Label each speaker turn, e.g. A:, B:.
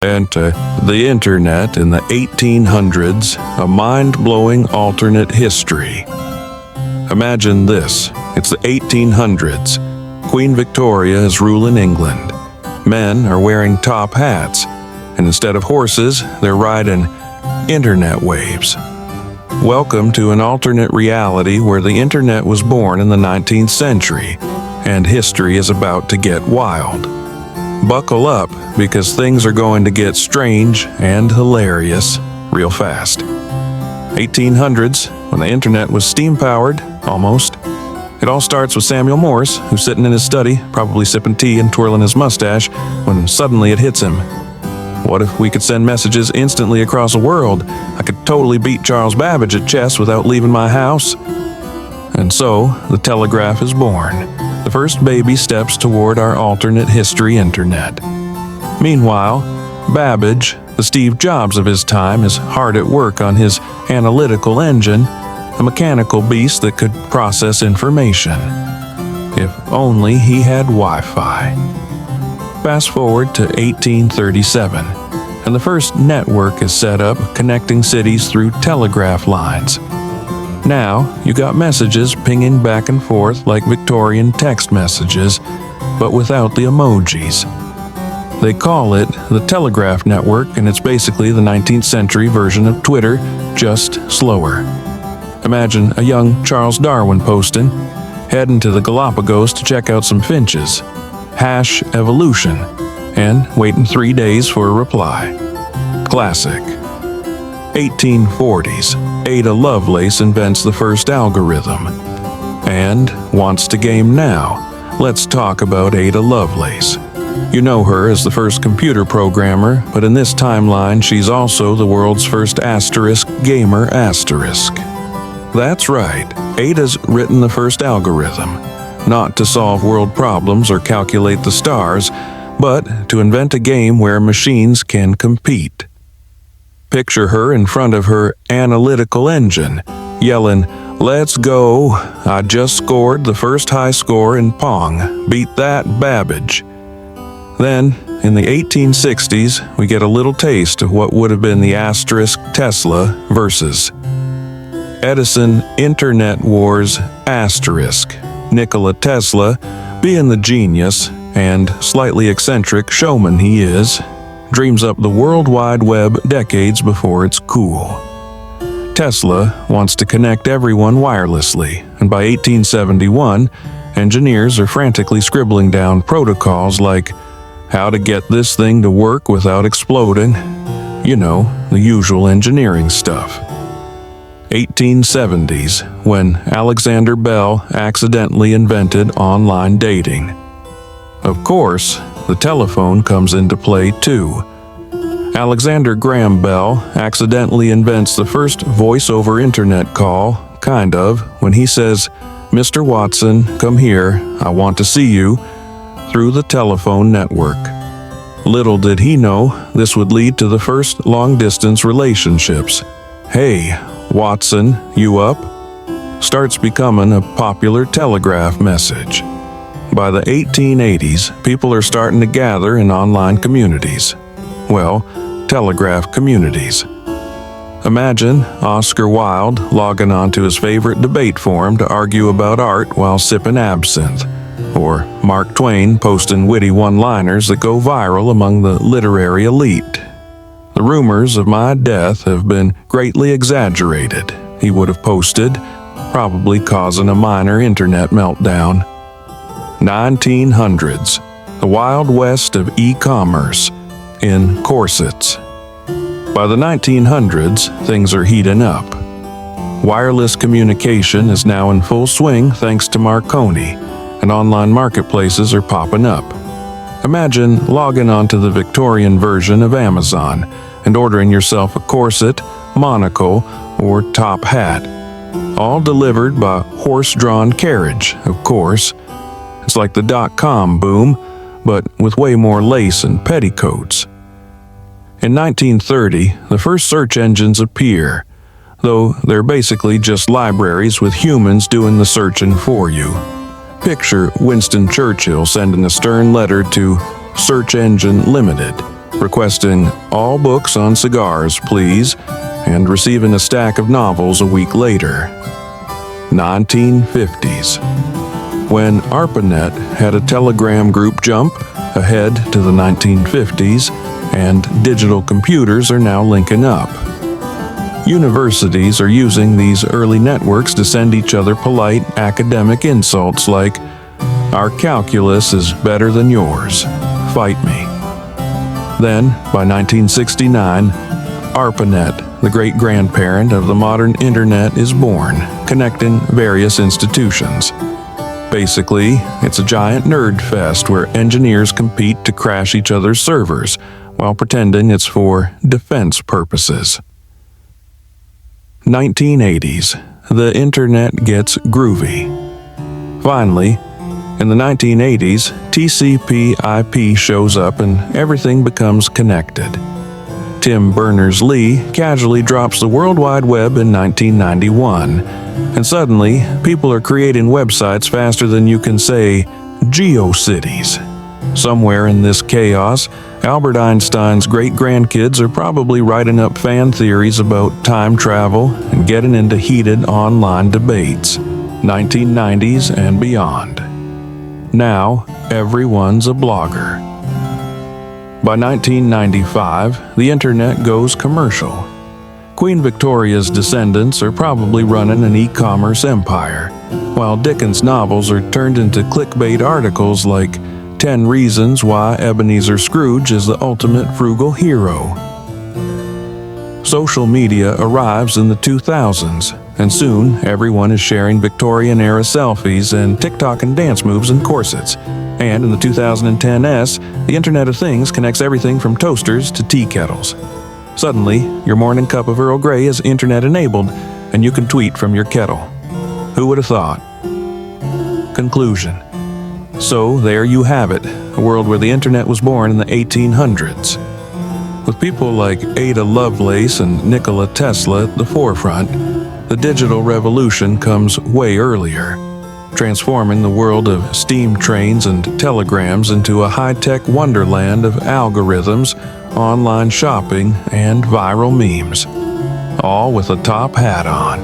A: Enter the Internet in the 1800s, a mind-blowing alternate history. Imagine this. It's the 1800s. Queen Victoria is ruling England. Men are wearing top hats, and instead of horses, they're riding internet waves. Welcome to an alternate reality where the internet was born in the 19th century, and history is about to get wild. Buckle up, because things are going to get strange and hilarious real fast. 1800s, when the internet was steam-powered, almost. It all starts with Samuel Morse, who's sitting in his study, probably sipping tea and twirling his mustache, when suddenly it hits him. What if we could send messages instantly across the world? I could totally beat Charles Babbage at chess without leaving my house. And so, the telegraph is born. The first baby steps toward our alternate history internet. Meanwhile, Babbage, the Steve Jobs of his time, is hard at work on his analytical engine, a mechanical beast that could process information. If only he had Wi-Fi. Fast forward to 1837, and the first network is set up connecting cities through telegraph lines. Now, you got messages pinging back and forth like Victorian text messages, but without the emojis. They call it the Telegraph Network, and it's basically the 19th century version of Twitter, just slower. Imagine a young Charles Darwin posting, heading to the Galapagos to check out some finches, #evolution, and waiting 3 days for a reply. Classic. 1840s, Ada Lovelace invents the first algorithm. And wants to game now. Let's talk about Ada Lovelace. You know her as the first computer programmer, but in this timeline she's also the world's first asterisk gamer asterisk. That's right, Ada's written the first algorithm, not to solve world problems or calculate the stars, but to invent a game where machines can compete. Picture her in front of her analytical engine, yelling, "Let's go, I just scored the first high score in Pong, beat that Babbage." Then, in the 1860s, we get a little taste of what would have been the asterisk Tesla versus Edison Internet Wars asterisk. Nikola Tesla, being the genius and slightly eccentric showman he is, dreams up the World Wide Web decades before it's cool. Tesla wants to connect everyone wirelessly, and by 1871, engineers are frantically scribbling down protocols like how to get this thing to work without exploding. You know, the usual engineering stuff. 1870s, when Alexander Bell accidentally invented online dating. Of course, the telephone comes into play too. Alexander Graham Bell accidentally invents the first voice-over internet call, kind of, when he says, "Mr. Watson, come here, I want to see you," through the telephone network. Little did he know this would lead to the first long-distance relationships. "Hey, Watson, you up?" starts becoming a popular telegraph message. By the 1880s, people are starting to gather in online communities. Well, telegraph communities. Imagine Oscar Wilde logging onto his favorite debate forum to argue about art while sipping absinthe. Or Mark Twain posting witty one-liners that go viral among the literary elite. "The rumors of my death have been greatly exaggerated," he would have posted, probably causing a minor internet meltdown. 1900s, the Wild West of e-commerce, in corsets. By the 1900s, things are heating up. Wireless communication is now in full swing thanks to Marconi, and online marketplaces are popping up. Imagine logging onto the Victorian version of Amazon and ordering yourself a corset, monocle, or top hat. All delivered by horse-drawn carriage, of course. It's like the dot-com boom, but with way more lace and petticoats. In 1930, the first search engines appear, though they're basically just libraries with humans doing the searching for you. Picture Winston Churchill sending a stern letter to Search Engine Limited, requesting all books on cigars, please, and receiving a stack of novels a week later. 1950s. When ARPANET had a telegram group jump ahead to the 1950s, and digital computers are now linking up. Universities are using these early networks to send each other polite academic insults like, "Our calculus is better than yours. Fight me." Then, by 1969, ARPANET, the great-grandparent of the modern Internet, is born, connecting various institutions. Basically, it's a giant nerd fest where engineers compete to crash each other's servers while pretending it's for defense purposes. 1980s. The Internet gets groovy. Finally, in the 1980s, TCP/IP shows up and everything becomes connected. Tim Berners-Lee casually drops the World Wide Web in 1991, and suddenly people are creating websites faster than you can say GeoCities. Somewhere in this chaos, Albert Einstein's great-grandkids are probably writing up fan theories about time travel and getting into heated online debates. 1990s and beyond. Now, everyone's a blogger. By 1995, the Internet goes commercial. Queen Victoria's descendants are probably running an e-commerce empire, while Dickens' novels are turned into clickbait articles like 10 Reasons Why Ebenezer Scrooge is the Ultimate Frugal Hero. Social media arrives in the 2000s, and soon everyone is sharing Victorian-era selfies and TikTok and dance moves in corsets. And in the 2010s, the Internet of Things connects everything from toasters to tea kettles. Suddenly, your morning cup of Earl Grey is Internet-enabled, and you can tweet from your kettle. Who would have thought? Conclusion. So there you have it, a world where the Internet was born in the 1800s. With people like Ada Lovelace and Nikola Tesla at the forefront, the digital revolution comes way earlier, transforming the world of steam trains and telegrams into a high-tech wonderland of algorithms, online shopping, and viral memes, all with a top hat on.